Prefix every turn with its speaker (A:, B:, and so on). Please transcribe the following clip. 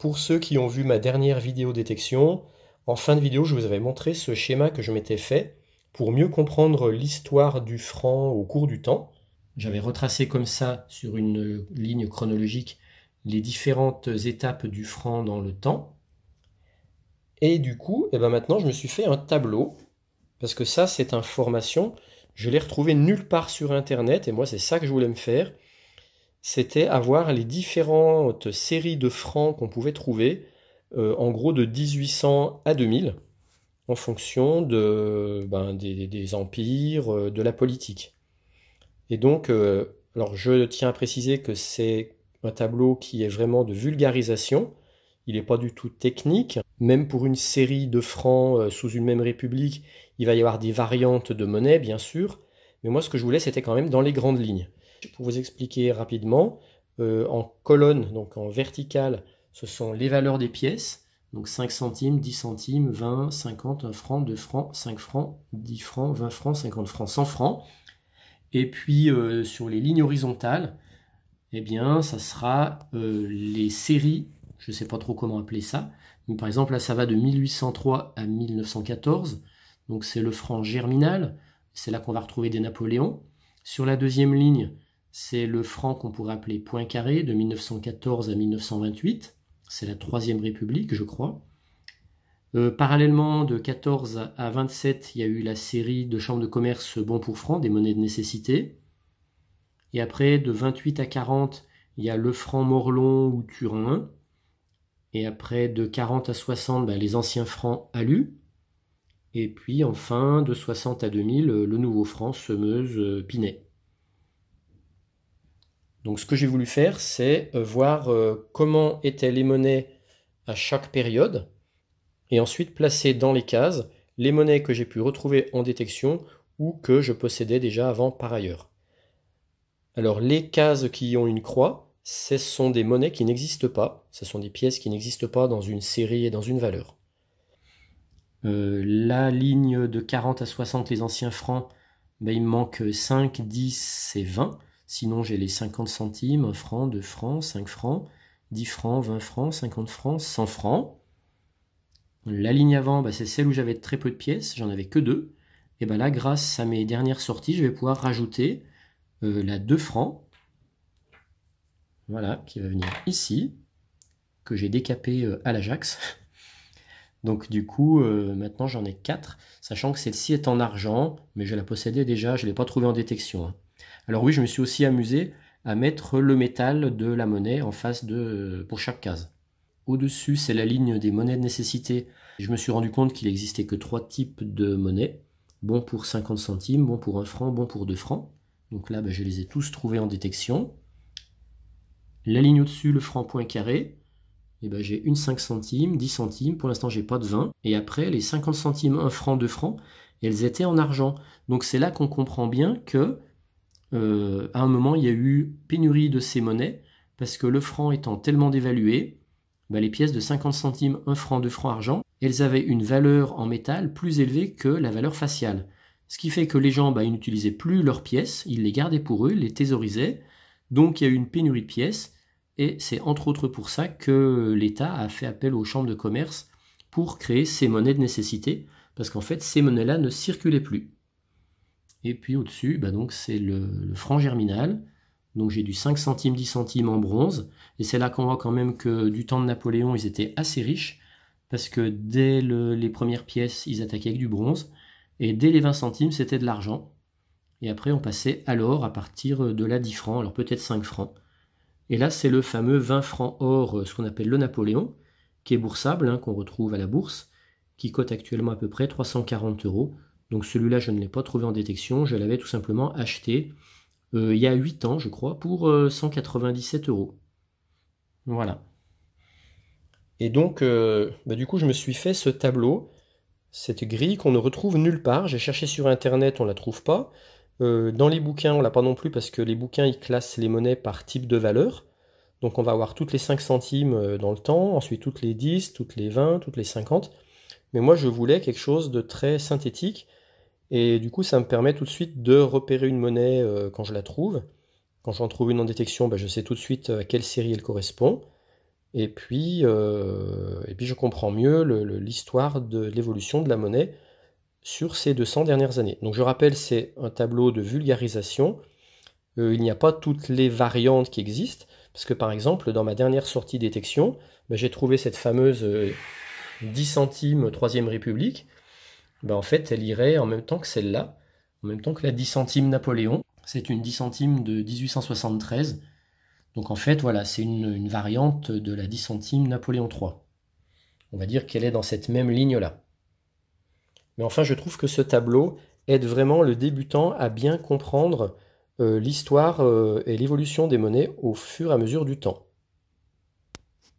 A: Pour ceux qui ont vu ma dernière vidéo détection, en fin de vidéo, je vous avais montré ce schéma que je m'étais fait pour mieux comprendre l'histoire du franc au cours du temps. J'avais retracé comme ça, sur une ligne chronologique, les différentes étapes du franc dans le temps. Et du coup, maintenant, je me suis fait un tableau, parce que ça, cette information, je l'ai retrouvée nulle part sur Internet, et moi, c'est ça que je voulais me faire. C'était avoir les différentes séries de francs qu'on pouvait trouver, en gros de 1800 à 2000, en fonction des empires, de la politique. Et donc, alors je tiens à préciser que c'est un tableau qui est vraiment de vulgarisation, il n'est pas du tout technique. Même pour une série de francs sous une même république, il va y avoir des variantes de monnaie, bien sûr. Mais moi, ce que je voulais, c'était quand même dans les grandes lignes. Pour vous expliquer rapidement, en colonne, donc en verticale, ce sont les valeurs des pièces. Donc 5 centimes, 10 centimes, 20, 50, 1 franc, 2 francs, 5 francs, 10 francs, 20 francs, 50 francs, 100 francs. Et puis sur les lignes horizontales, eh bien, ça sera les séries, je ne sais pas trop comment appeler ça, mais par exemple là ça va de 1803 à 1914, donc c'est le franc germinal, c'est là qu'on va retrouver des Napoléons. Sur la deuxième ligne, c'est le franc qu'on pourrait appeler Poincaré de 1914 à 1928, c'est la Troisième République je crois. Parallèlement de 14 à 27, il y a eu la série de chambres de commerce Bon pour franc, des monnaies de nécessité. Et après, de 28 à 40, il y a le franc Morlon ou Turin. Et après, de 40 à 60, les anciens francs Alu. Et puis enfin, de 60 à 2000, le nouveau franc Semeuse Pinet. Donc ce que j'ai voulu faire, c'est voir comment étaient les monnaies à chaque période, et ensuite placer dans les cases les monnaies que j'ai pu retrouver en détection ou que je possédais déjà avant par ailleurs. Alors les cases qui ont une croix, ce sont des monnaies qui n'existent pas, ce sont des pièces qui n'existent pas dans une série et dans une valeur. La ligne de 40 à 60, les anciens francs, il me manque 5, 10 et 20, sinon j'ai les 50 centimes, 1 franc, 2 francs, 5 francs, 10 francs, 20 francs, 50 francs, 100 francs. La ligne avant, c'est celle où j'avais très peu de pièces, j'en avais que 2. Et là, grâce à mes dernières sorties, je vais pouvoir rajouter la 2 francs, voilà, qui va venir ici, que j'ai décapé à l'Ajax. Donc du coup, maintenant j'en ai 4, sachant que celle-ci est en argent, mais je la possédais déjà, je ne l'ai pas trouvée en détection. Alors oui, je me suis aussi amusé à mettre le métal de la monnaie en face pour chaque case. Au-dessus, c'est la ligne des monnaies de nécessité. Je me suis rendu compte qu'il n'existait que 3 types de monnaies. Bon pour 50 centimes, bon pour 1 franc, bon pour 2 francs. Donc là, je les ai tous trouvés en détection. La ligne au-dessus, le franc Poincaré, j'ai une 5 centimes, 10 centimes, pour l'instant j'ai pas de 20. Et après, les 50 centimes, 1 franc, 2 francs, elles étaient en argent. Donc c'est là qu'on comprend bien que à un moment, il y a eu pénurie de ces monnaies, parce que le franc étant tellement dévalué, les pièces de 50 centimes, 1 franc, 2 francs argent, elles avaient une valeur en métal plus élevée que la valeur faciale. Ce qui fait que les gens, ils n'utilisaient plus leurs pièces, ils les gardaient pour eux, ils les thésaurisaient. Donc il y a eu une pénurie de pièces, et c'est entre autres pour ça que l'État a fait appel aux chambres de commerce pour créer ces monnaies de nécessité, parce qu'en fait ces monnaies-là ne circulaient plus. Et puis au-dessus, donc c'est le franc germinal. Donc j'ai du 5 centimes, 10 centimes en bronze. Et c'est là qu'on voit quand même que du temps de Napoléon, ils étaient assez riches, parce que dès les premières pièces, ils attaquaient avec du bronze. Et dès les 20 centimes, c'était de l'argent. Et après, on passait à l'or à partir de la 10 francs, alors peut-être 5 francs. Et là, c'est le fameux 20 francs or, ce qu'on appelle le Napoléon, qui est boursable, qu'on retrouve à la bourse, qui cote actuellement à peu près 340 €. Donc celui-là, je ne l'ai pas trouvé en détection, je l'avais tout simplement acheté il y a 8 ans, je crois, pour 197 €. Voilà. Et donc, du coup, je me suis fait ce tableau, cette grille qu'on ne retrouve nulle part. J'ai cherché sur Internet, on ne la trouve pas. Dans les bouquins, on ne l'a pas non plus, parce que les bouquins, ils classent les monnaies par type de valeur. Donc on va avoir toutes les 5 centimes dans le temps, ensuite toutes les 10, toutes les 20, toutes les 50. Mais moi, je voulais quelque chose de très synthétique. Et du coup, ça me permet tout de suite de repérer une monnaie quand je la trouve. Quand j'en trouve une en détection, je sais tout de suite à quelle série elle correspond. Et puis je comprends mieux l'histoire de l'évolution de la monnaie sur ces 200 dernières années. Donc je rappelle, c'est un tableau de vulgarisation. Il n'y a pas toutes les variantes qui existent, parce que par exemple, dans ma dernière sortie détection, j'ai trouvé cette fameuse 10 centimes Troisième République. En fait, elle irait en même temps que celle-là, en même temps que la 10 centimes Napoléon. C'est une 10 centimes de 1873. Donc en fait, voilà, c'est une variante de la 10 centimes Napoléon III. On va dire qu'elle est dans cette même ligne-là. Mais enfin, je trouve que ce tableau aide vraiment le débutant à bien comprendre l'histoire et l'évolution des monnaies au fur et à mesure du temps.